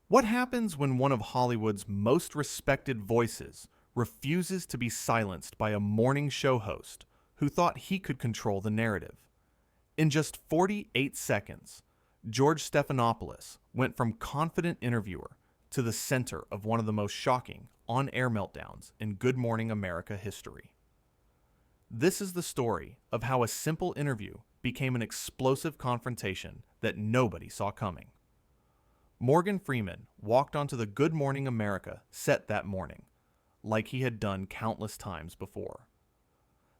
What happens when one of Hollywood's most respected voices refuses to be silenced by a morning show host who thought he could control the narrative? In just 48 seconds, George Stephanopoulos went from confident interviewer to the center of one of the most shocking on-air meltdowns in Good Morning America history. This is the story of how a simple interview became an explosive confrontation that nobody saw coming. Morgan Freeman walked onto the Good Morning America set that morning, like he had done countless times before.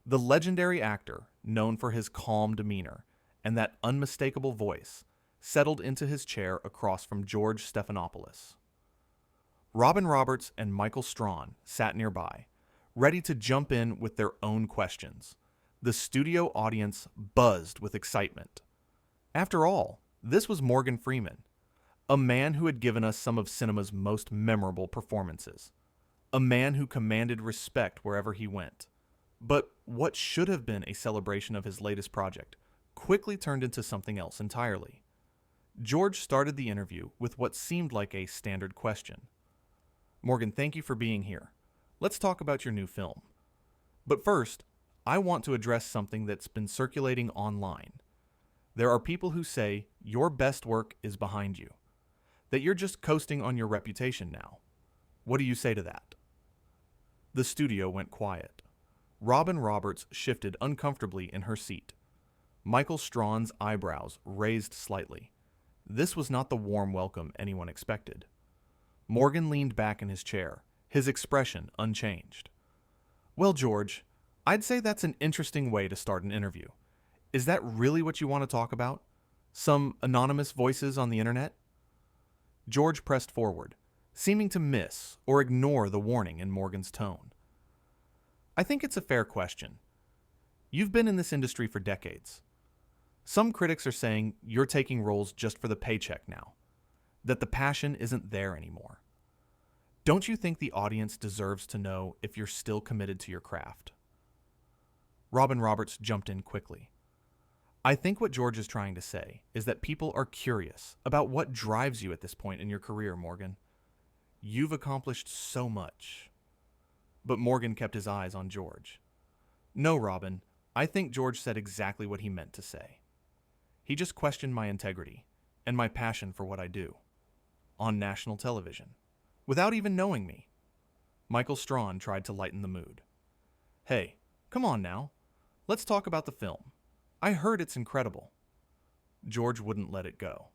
The legendary actor, known for his calm demeanor and that unmistakable voice, settled into his chair across from George Stephanopoulos. Robin Roberts and Michael Strawn sat nearby, ready to jump in with their own questions. The studio audience buzzed with excitement. After all, this was Morgan Freeman, a man who had given us some of cinema's most memorable performances, a man who commanded respect wherever he went. But what should have been a celebration of his latest project quickly turned into something else entirely. George started the interview with what seemed like a standard question. Morgan, thank you for being here. Let's talk about your new film. But first, I want to address something that's been circulating online. There are people who say your best work is behind you, that you're just coasting on your reputation now. What do you say to that? The studio went quiet. Robin Roberts shifted uncomfortably in her seat. Michael Strawn's eyebrows raised slightly. This was not the warm welcome anyone expected. Morgan leaned back in his chair, his expression unchanged. Well, George, I'd say that's an interesting way to start an interview. Is that really what you want to talk about? Some anonymous voices on the internet? George pressed forward, seeming to miss or ignore the warning in Morgan's tone. I think it's a fair question. You've been in this industry for decades. Some critics are saying you're taking roles just for the paycheck now, that the passion isn't there anymore. Don't you think the audience deserves to know if you're still committed to your craft? Robin Roberts jumped in quickly. I think what George is trying to say is that people are curious about what drives you at this point in your career, Morgan. You've accomplished so much. But Morgan kept his eyes on George. No, Robin, I think George said exactly what he meant to say. He just questioned my integrity and my passion for what I do. On national television. Without even knowing me. Michael Strawn tried to lighten the mood. Hey, come on now. Let's talk about the film. I heard it's incredible. George wouldn't let it go.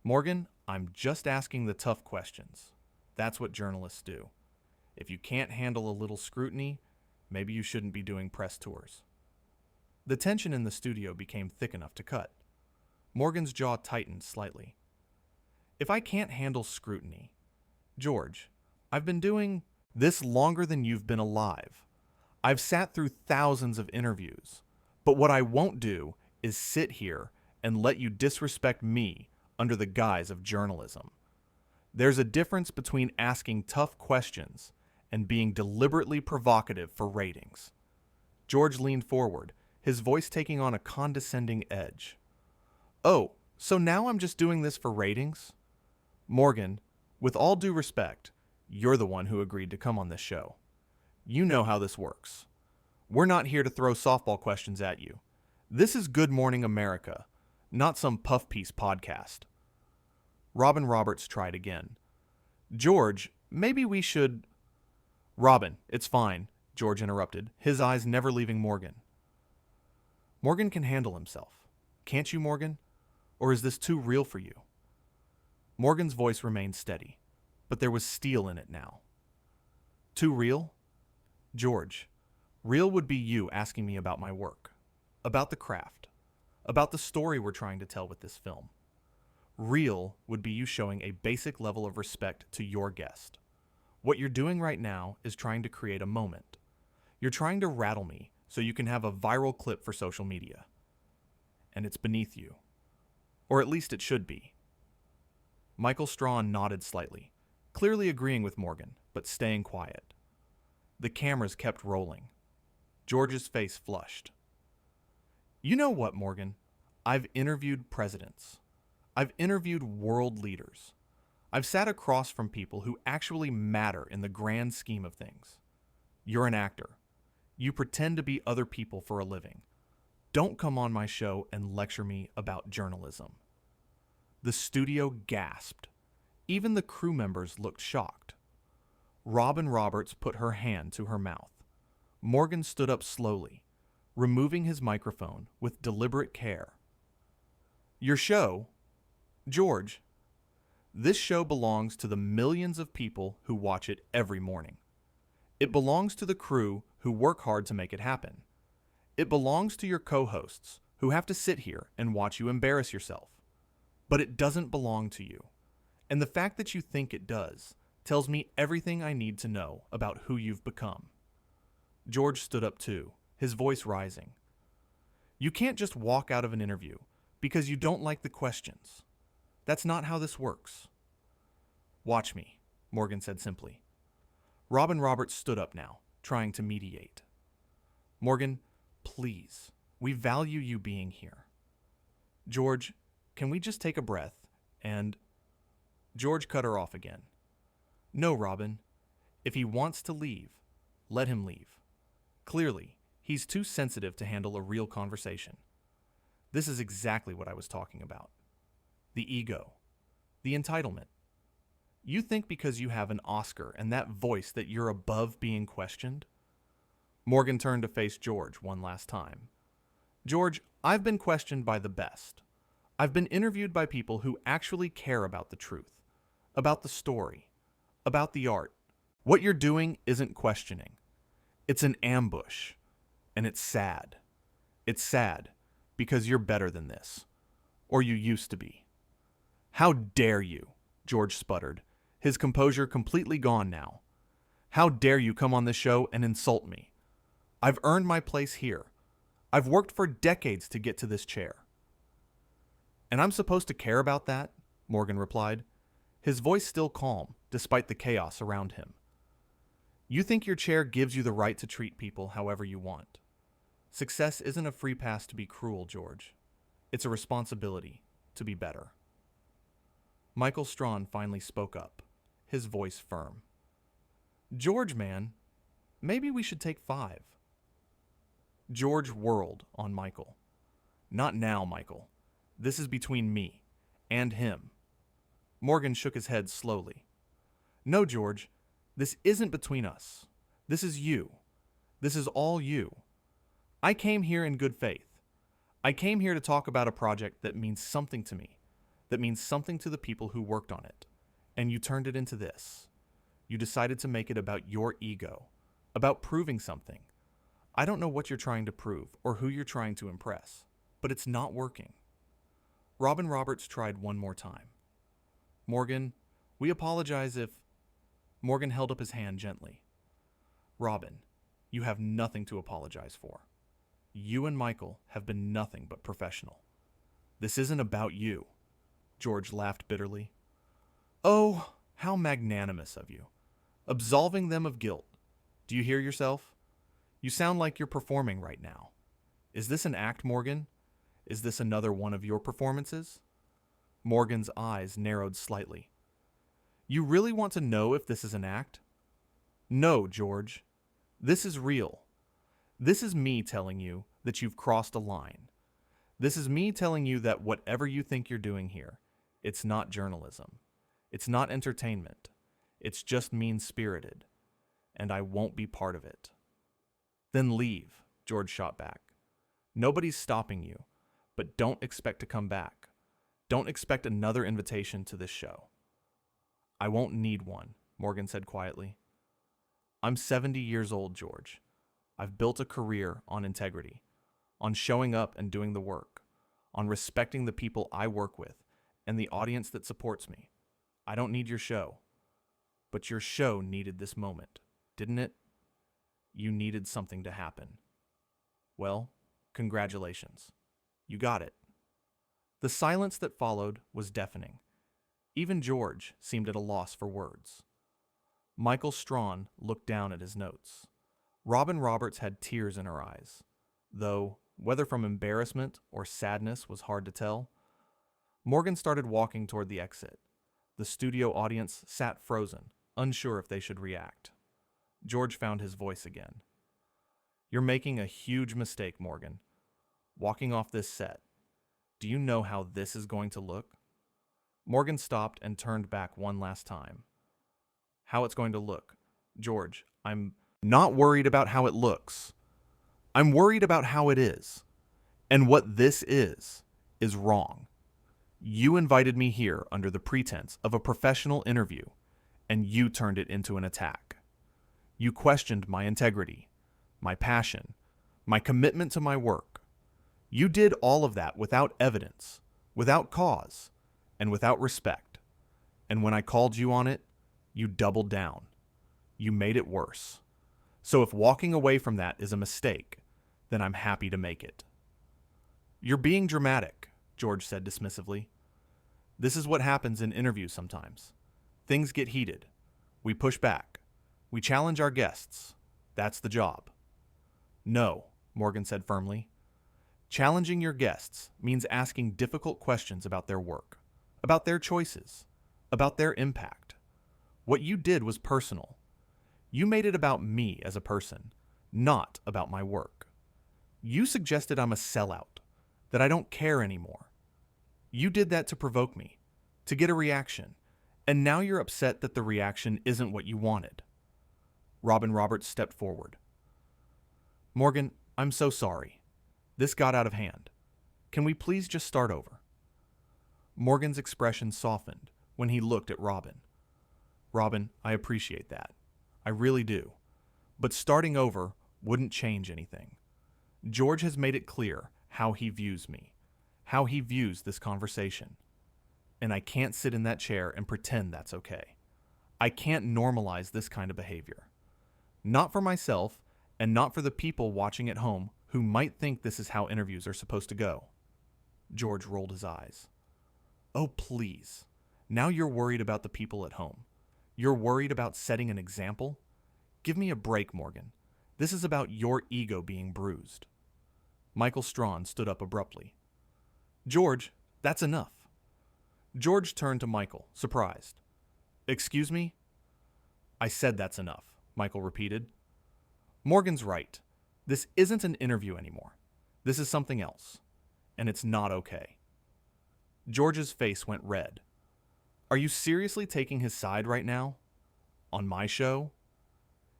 Morgan, I'm just asking the tough questions. That's what journalists do. If you can't handle a little scrutiny, maybe you shouldn't be doing press tours. The tension in the studio became thick enough to cut. Morgan's jaw tightened slightly. If I can't handle scrutiny, George, I've been doing this longer than you've been alive. I've sat through thousands of interviews, but what I won't do is sit here and let you disrespect me under the guise of journalism. There's a difference between asking tough questions and being deliberately provocative for ratings. George leaned forward, his voice taking on a condescending edge. Oh, so now I'm just doing this for ratings? Morgan, with all due respect, you're the one who agreed to come on this show. You know how this works. We're not here to throw softball questions at you. This is Good Morning America, not some puff piece podcast. Robin Roberts tried again. George, maybe we should... Robin, it's fine, George interrupted, his eyes never leaving Morgan. Morgan can handle himself. Can't you, Morgan? Or is this too real for you? Morgan's voice remained steady, but there was steel in it now. Too real? George, real would be you asking me about my work, about the craft, about the story we're trying to tell with this film. Real would be you showing a basic level of respect to your guest. What you're doing right now is trying to create a moment. You're trying to rattle me so you can have a viral clip for social media. And it's beneath you. Or at least it should be. Michael Strawn nodded slightly, clearly agreeing with Morgan, but staying quiet. The cameras kept rolling. George's face flushed. You know what, Morgan? I've interviewed presidents. I've interviewed world leaders. I've sat across from people who actually matter in the grand scheme of things. You're an actor. You pretend to be other people for a living. Don't come on my show and lecture me about journalism." The studio gasped. Even the crew members looked shocked. Robin Roberts put her hand to her mouth. Morgan stood up slowly, removing his microphone with deliberate care. "Your show, George, this show belongs to the millions of people who watch it every morning. It belongs to the crew who work hard to make it happen. It belongs to your co-hosts who have to sit here and watch you embarrass yourself. But it doesn't belong to you. And the fact that you think it does tells me everything I need to know about who you've become." George stood up too, his voice rising. "You can't just walk out of an interview because you don't like the questions. That's not how this works." "Watch me," Morgan said simply. Robin Roberts stood up now, trying to mediate. "Morgan, please, we value you being here. George, can we just take a breath and—" George cut her off again. "No, Robin. If he wants to leave, let him leave. Clearly, he's too sensitive to handle a real conversation. This is exactly what I was talking about. The ego. The entitlement. You think because you have an Oscar and that voice that you're above being questioned?" Morgan turned to face George one last time. "George, I've been questioned by the best. I've been interviewed by people who actually care about the truth, about the story, about the art. What you're doing isn't questioning. It's an ambush. And it's sad. It's sad because you're better than this. Or you used to be." "How dare you?" George sputtered, his composure completely gone now. "How dare you come on this show and insult me? I've earned my place here. I've worked for decades to get to this chair." "And I'm supposed to care about that?" Morgan replied, his voice still calm despite the chaos around him. "You think your chair gives you the right to treat people however you want. Success isn't a free pass to be cruel, George. It's a responsibility to be better." Michael Strawn finally spoke up, his voice firm. "George, man, maybe we should take 5. George whirled on Michael. "Not now, Michael. This is between me and him." Morgan shook his head slowly. "No, George, this isn't between us. This is you. This is all you. I came here in good faith. I came here to talk about a project that means something to me, that means something to the people who worked on it. And you turned it into this. You decided to make it about your ego, about proving something. I don't know what you're trying to prove or who you're trying to impress, but it's not working." Robin Roberts tried one more time. "Morgan, we apologize if—" Morgan held up his hand gently. "Robin, you have nothing to apologize for. You and Michael have been nothing but professional. This isn't about you." George laughed bitterly. "Oh, how magnanimous of you. Absolving them of guilt. Do you hear yourself? You sound like you're performing right now. Is this an act, Morgan? Is this another one of your performances?" Morgan's eyes narrowed slightly. "You really want to know if this is an act?" "No, George. This is real. This is me telling you that you've crossed a line. This is me telling you that whatever you think you're doing here, it's not journalism. It's not entertainment. It's just mean-spirited. And I won't be part of it." "Then leave," George shot back. "Nobody's stopping you, but don't expect to come back. Don't expect another invitation to this show." "I won't need one," Morgan said quietly. "I'm 70 years old, George. I've built a career on integrity, on showing up and doing the work, on respecting the people I work with and the audience that supports me. I don't need your show. But your show needed this moment, didn't it? You needed something to happen. Well, congratulations. You got it." The silence that followed was deafening. Even George seemed at a loss for words. Michael Strawn looked down at his notes. Robin Roberts had tears in her eyes, though whether from embarrassment or sadness was hard to tell. Morgan started walking toward the exit. The studio audience sat frozen, unsure if they should react. George found his voice again. "You're making a huge mistake, Morgan. Walking off this set. Do you know how this is going to look?" Morgan stopped and turned back one last time. "How it's going to look? George, I'm not worried about how it looks. I'm worried about how it is. And what this is wrong. You invited me here under the pretense of a professional interview, and you turned it into an attack. You questioned my integrity, my passion, my commitment to my work. You did all of that without evidence, without cause, and without respect. And when I called you on it, you doubled down. You made it worse. So if walking away from that is a mistake, then I'm happy to make it." "You're being dramatic," George said dismissively. "This is what happens in interviews sometimes. Things get heated. We push back. We challenge our guests. That's the job." "No," Morgan said firmly. "Challenging your guests means asking difficult questions about their work, about their choices, about their impact. What you did was personal. You made it about me as a person, not about my work. You suggested I'm a sellout, that I don't care anymore. You did that to provoke me, to get a reaction, and now you're upset that the reaction isn't what you wanted." Robin Roberts stepped forward. "Morgan, I'm so sorry. This got out of hand. Can we please just start over?" Morgan's expression softened when he looked at Robin. "Robin, I appreciate that. I really do. But starting over wouldn't change anything. George has made it clear how he views me, how he views this conversation. And I can't sit in that chair and pretend that's okay. I can't normalize this kind of behavior. Not for myself, and not for the people watching at home who might think this is how interviews are supposed to go." George rolled his eyes. "Oh, please. Now you're worried about the people at home. You're worried about setting an example? Give me a break, Morgan. This is about your ego being bruised." Michael Strawn stood up abruptly. "George, that's enough." George turned to Michael, surprised. "Excuse me?" "I said that's enough," Michael repeated. "Morgan's right. This isn't an interview anymore. This is something else. And it's not okay." George's face went red. "Are you seriously taking his side right now? On my show?"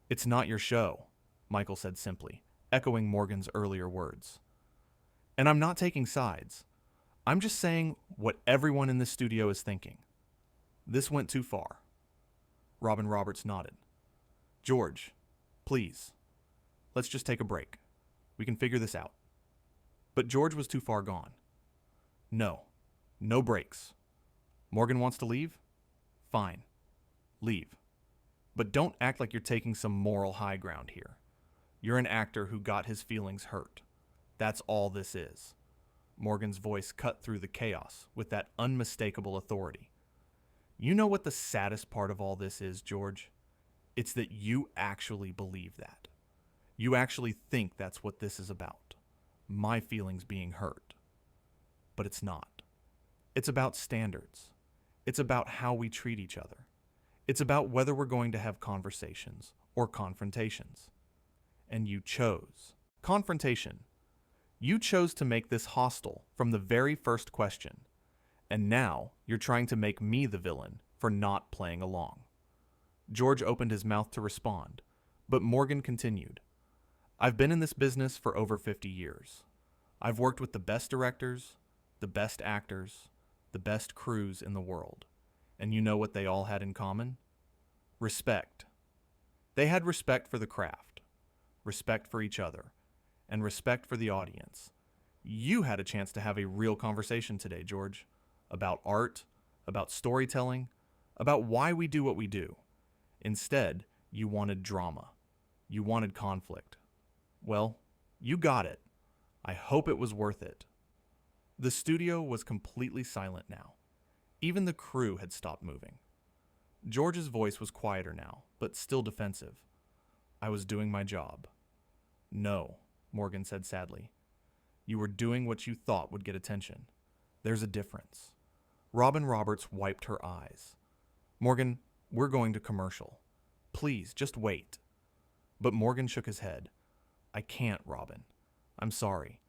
"It's not your show," Michael said simply, echoing Morgan's earlier words. "And I'm not taking sides. I'm just saying what everyone in this studio is thinking. This went too far." Robin Roberts nodded. "George, please, let's just take a break. We can figure this out." But George was too far gone. "No, no breaks. Morgan wants to leave? Fine, leave. But don't act like you're taking some moral high ground here. You're an actor who got his feelings hurt. That's all this is." Morgan's voice cut through the chaos with that unmistakable authority. "You know what the saddest part of all this is, George? It's that you actually believe that. You actually think that's what this is about. My feelings being hurt. But it's not. It's about standards. It's about how we treat each other. It's about whether we're going to have conversations or confrontations. And you chose confrontation. You chose to make this hostile from the very first question. And now you're trying to make me the villain for not playing along." George opened his mouth to respond, but Morgan continued. "I've been in this business for over 50 years. I've worked with the best directors, the best actors, the best crews in the world. And you know what they all had in common? Respect. They had respect for the craft, respect for each other, and respect for the audience. You had a chance to have a real conversation today, George, about art, about storytelling, about why we do what we do. Instead, you wanted drama. You wanted conflict. Well, you got it. I hope it was worth it." The studio was completely silent now. Even the crew had stopped moving. George's voice was quieter now, but still defensive. "I was doing my job." "No," Morgan said sadly. "You were doing what you thought would get attention. There's a difference." Robin Roberts wiped her eyes. "Morgan, we're going to commercial. Please, just wait." But Morgan shook his head. "I can't, Robin. I'm sorry.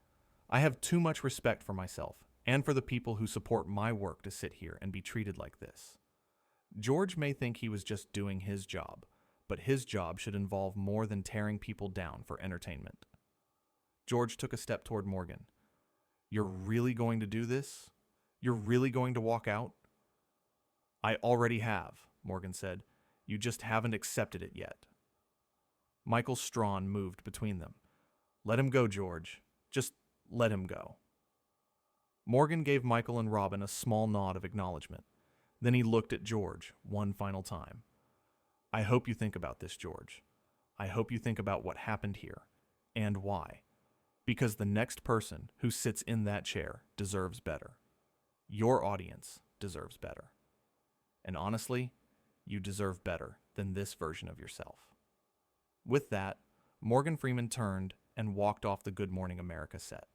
I have too much respect for myself and for the people who support my work to sit here and be treated like this. George may think he was just doing his job, but his job should involve more than tearing people down for entertainment." George took a step toward Morgan. "You're really going to do this? You're really going to walk out?" "I already have," Morgan said. "You just haven't accepted it yet." Michael Strawn moved between them. "Let him go, George. Just let him go." Morgan gave Michael and Robin a small nod of acknowledgement. Then he looked at George one final time. "I hope you think about this, George. I hope you think about what happened here, and why. Because the next person who sits in that chair deserves better. Your audience deserves better. And honestly, you deserve better than this version of yourself." With that, Morgan Freeman turned and walked off the Good Morning America set.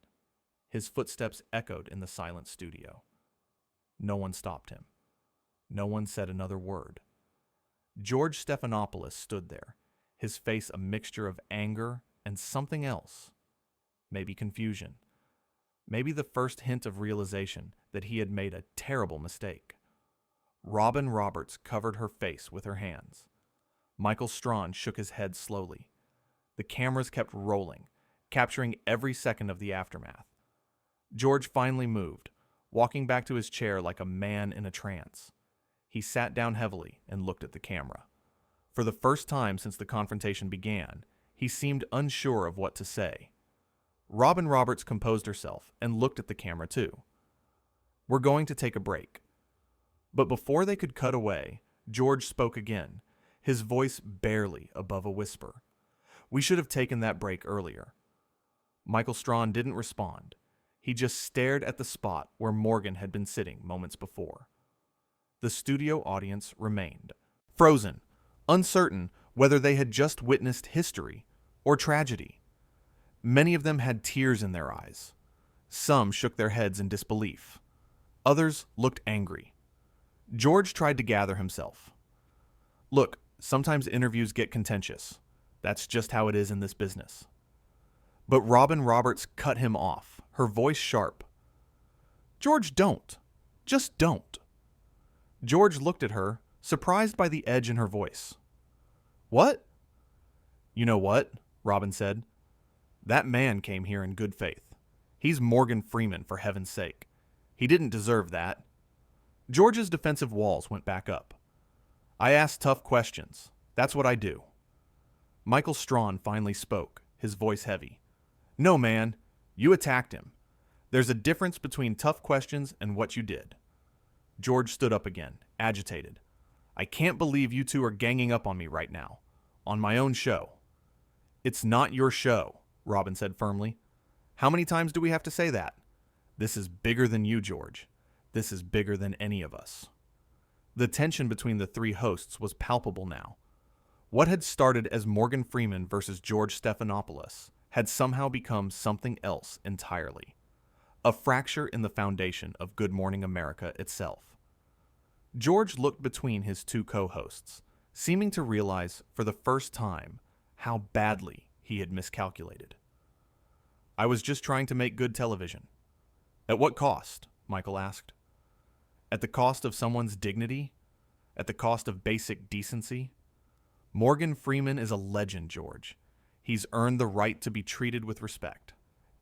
His footsteps echoed in the silent studio. No one stopped him. No one said another word. George Stephanopoulos stood there, his face a mixture of anger and something else. Maybe confusion. Maybe the first hint of realization that he had made a terrible mistake. Robin Roberts covered her face with her hands. Michael Strawn shook his head slowly. The cameras kept rolling, capturing every second of the aftermath. George finally moved, walking back to his chair like a man in a trance. He sat down heavily and looked at the camera. For the first time since the confrontation began, he seemed unsure of what to say. Robin Roberts composed herself and looked at the camera too. "We're going to take a break." But before they could cut away, George spoke again, his voice barely above a whisper. "We should have taken that break earlier." Michael Strawn didn't respond. He just stared at the spot where Morgan had been sitting moments before. The studio audience remained, frozen, uncertain whether they had just witnessed history or tragedy. Many of them had tears in their eyes. Some shook their heads in disbelief. Others looked angry. George tried to gather himself. "Look, sometimes interviews get contentious. That's just how it is in this business." But Robin Roberts cut him off, her voice sharp. "George, don't. Just don't." George looked at her, surprised by the edge in her voice. "What?" "You know what?" Robin said. "That man came here in good faith. He's Morgan Freeman, for heaven's sake. He didn't deserve that." George's defensive walls went back up. "I ask tough questions. That's what I do." Michael Strawn finally spoke, his voice heavy. "No, man. You attacked him. There's a difference between tough questions and what you did." George stood up again, agitated. "I can't believe you two are ganging up on me right now. On my own show." "It's not your show," Robin said firmly. "How many times do we have to say that? This is bigger than you, George. This is bigger than any of us." The tension between the three hosts was palpable now. What had started as Morgan Freeman versus George Stephanopoulos had somehow become something else entirely. A fracture in the foundation of Good Morning America itself. George looked between his two co-hosts, seeming to realize for the first time how badly he had miscalculated. "I was just trying to make good television." "At what cost?" Michael asked. "At the cost of someone's dignity? At the cost of basic decency? Morgan Freeman is a legend, George. He's earned the right to be treated with respect.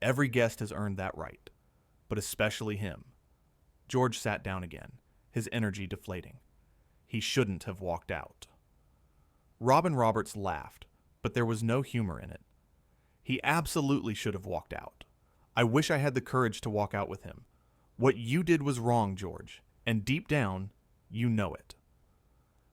Every guest has earned that right, but especially him." George sat down again, his energy deflating. He shouldn't have walked out. Robin Roberts laughed, but there was no humor in it. "He absolutely should have walked out. I wish I had the courage to walk out with him. What you did was wrong, George, and deep down, you know it."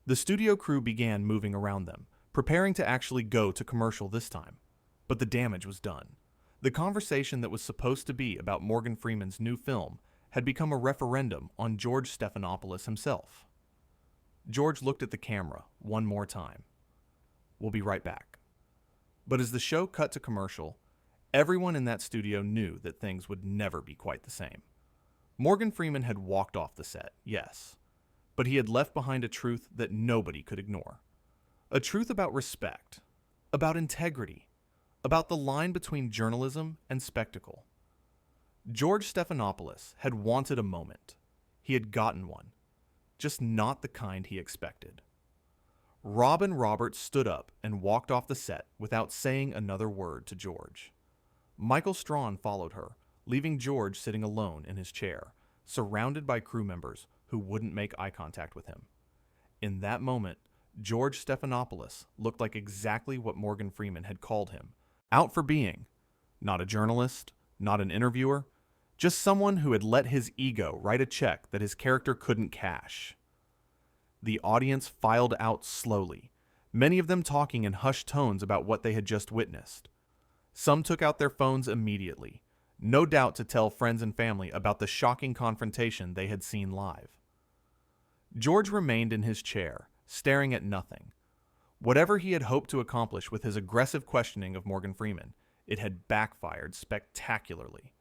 The studio crew began moving around them, preparing to actually go to commercial this time. But the damage was done. The conversation that was supposed to be about Morgan Freeman's new film had become a referendum on George Stephanopoulos himself. George looked at the camera one more time. "We'll be right back." But as the show cut to commercial, everyone in that studio knew that things would never be quite the same. Morgan Freeman had walked off the set, yes. But he had left behind a truth that nobody could ignore. A truth about respect, about integrity, about the line between journalism and spectacle. George Stephanopoulos had wanted a moment. He had gotten one, just not the kind he expected. Robin Roberts stood up and walked off the set without saying another word to George. Michael Strawn followed her, leaving George sitting alone in his chair, surrounded by crew members who wouldn't make eye contact with him. In that moment, George Stephanopoulos looked like exactly what Morgan Freeman had called him, out for being. Not a journalist, not an interviewer, just someone who had let his ego write a check that his character couldn't cash. The audience filed out slowly, many of them talking in hushed tones about what they had just witnessed. Some took out their phones immediately, no doubt to tell friends and family about the shocking confrontation they had seen live. George remained in his chair, staring at nothing. Whatever he had hoped to accomplish with his aggressive questioning of Morgan Freeman, it had backfired spectacularly.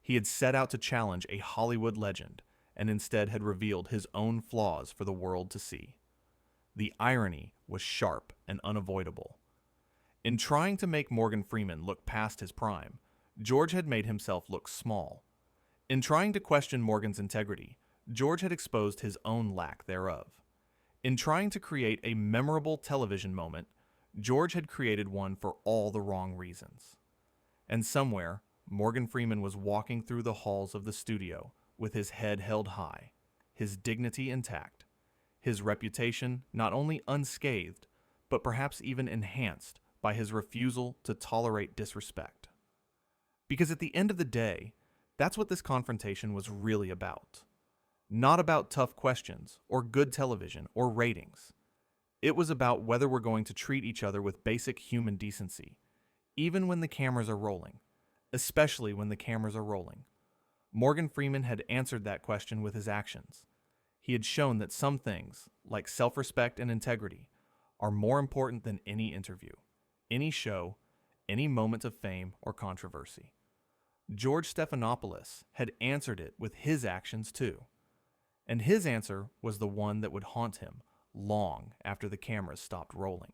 He had set out to challenge a Hollywood legend, and instead had revealed his own flaws for the world to see. The irony was sharp and unavoidable. In trying to make Morgan Freeman look past his prime, George had made himself look small. In trying to question Morgan's integrity, George had exposed his own lack thereof. In trying to create a memorable television moment, George had created one for all the wrong reasons. And somewhere, Morgan Freeman was walking through the halls of the studio with his head held high, his dignity intact, his reputation not only unscathed, but perhaps even enhanced by his refusal to tolerate disrespect. Because at the end of the day, that's what this confrontation was really about. Not about tough questions, or good television, or ratings. It was about whether we're going to treat each other with basic human decency, even when the cameras are rolling, especially when the cameras are rolling. Morgan Freeman had answered that question with his actions. He had shown that some things, like self-respect and integrity, are more important than any interview, any show, any moment of fame or controversy. George Stephanopoulos had answered it with his actions too. And his answer was the one that would haunt him long after the cameras stopped rolling.